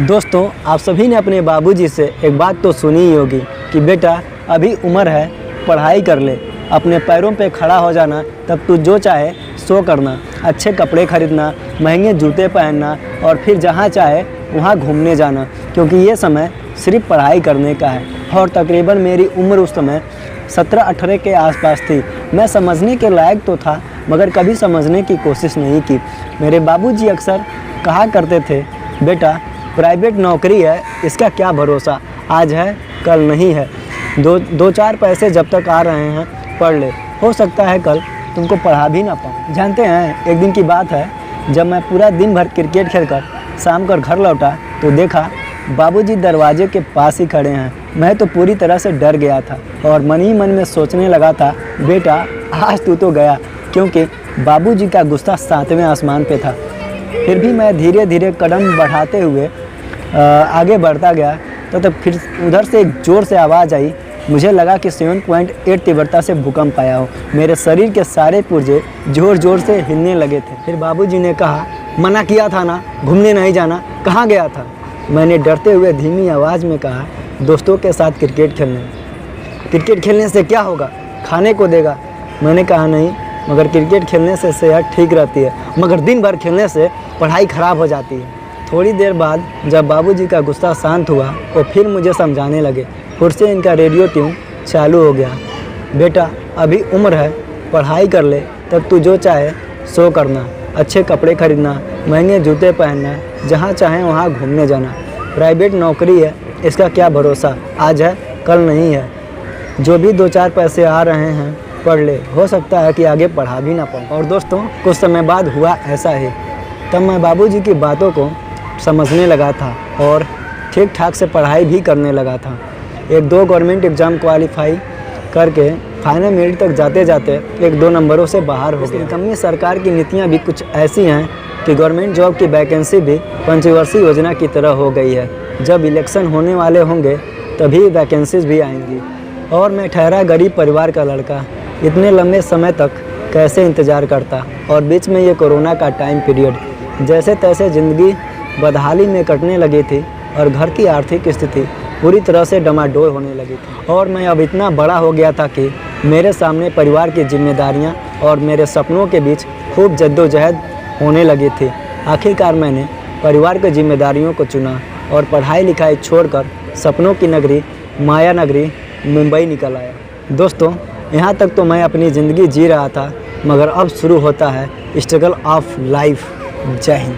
दोस्तों, आप सभी ने अपने बाबूजी से एक बात तो सुनी ही होगी कि बेटा अभी उम्र है, पढ़ाई कर ले, अपने पैरों पे खड़ा हो जाना, तब तू जो चाहे सो करना, अच्छे कपड़े खरीदना, महंगे जूते पहनना और फिर जहाँ चाहे वहाँ घूमने जाना, क्योंकि ये समय सिर्फ पढ़ाई करने का है। और तकरीबन मेरी उम्र उस समय 17-18 के आसपास थी। मैं समझने के लायक तो था, मगर कभी समझने की कोशिश नहीं की। मेरे बाबूजी अक्सर कहा करते थे, बेटा प्राइवेट नौकरी है, इसका क्या भरोसा, आज है कल नहीं है, दो चार पैसे जब तक आ रहे हैं पढ़ ले, हो सकता है कल तुमको पढ़ा भी ना पाऊँ। जानते हैं, एक दिन की बात है, जब मैं पूरा दिन भर क्रिकेट खेलकर शाम को घर लौटा तो देखा बाबूजी दरवाजे के पास ही खड़े हैं। मैं तो पूरी तरह से डर गया था और मन ही मन में सोचने लगा था, बेटा आज तू तो गया, क्योंकि बाबूजी का गुस्सा 7वें आसमान पे था। फिर भी मैं धीरे धीरे कदम बढ़ाते हुए आगे बढ़ता गया तो फिर उधर से एक ज़ोर से आवाज़ आई। मुझे लगा कि 7.8 तीव्रता से भूकंप आया हो। मेरे शरीर के सारे पुर्जे ज़ोर ज़ोर से हिलने लगे थे। फिर बाबूजी ने कहा, मना किया था ना, घूमने नहीं जाना, कहाँ गया था? मैंने डरते हुए धीमी आवाज़ में कहा, दोस्तों के साथ क्रिकेट खेलने। क्रिकेट खेलने से क्या होगा, खाने को देगा। मैंने कहा नहीं, मगर क्रिकेट खेलने से सेहत ठीक रहती है, मगर दिन भर खेलने से पढ़ाई ख़राब हो जाती है। थोड़ी देर बाद जब बाबूजी का गुस्सा शांत हुआ वो फिर मुझे समझाने लगे। फिर से इनका रेडियो ट्यून चालू हो गया, बेटा अभी उम्र है, पढ़ाई कर ले, तब तू जो चाहे सो करना, अच्छे कपड़े खरीदना, महंगे जूते पहनना, जहाँ चाहे वहाँ घूमने जाना। प्राइवेट नौकरी है, इसका क्या भरोसा, आज है कल नहीं है, जो भी 2-4 पैसे आ रहे हैं पढ़ ले, हो सकता है कि आगे पढ़ा भी ना पाऊँ। और दोस्तों, कुछ समय बाद हुआ ऐसा ही। तब मैं बाबूजी की बातों को समझने लगा था और ठीक ठाक से पढ़ाई भी करने लगा था। 1-2 गवर्नमेंट एग्ज़ाम क्वालिफाई करके फाइनल मेरिट तक जाते जाते 1-2 नंबरों से बाहर हो गया। निकम्मी सरकार की नीतियाँ भी कुछ ऐसी हैं कि गवर्नमेंट जॉब की वैकेंसी भी पंचवर्षीय योजना की तरह हो गई है। जब इलेक्शन होने वाले होंगे तभी वैकेंसीज भी आएंगी। और मैं ठहरा गरीब परिवार का लड़का, इतने लंबे समय तक कैसे इंतज़ार करता। और बीच में ये कोरोना का टाइम पीरियड, जैसे तैसे ज़िंदगी बदहाली में कटने लगी थी और घर की आर्थिक स्थिति पूरी तरह से डमाडोल होने लगी थी। और मैं अब इतना बड़ा हो गया था कि मेरे सामने परिवार की जिम्मेदारियां और मेरे सपनों के बीच खूब जद्दोजहद होने लगी थी। आखिरकार मैंने परिवार की जिम्मेदारियों को चुना और पढ़ाई लिखाई छोड़कर सपनों की नगरी माया नगरी मुंबई निकल आया। दोस्तों, यहाँ तक तो मैं अपनी ज़िंदगी जी रहा था, मगर अब शुरू होता है स्ट्रगल ऑफ लाइफ। जय हिंद।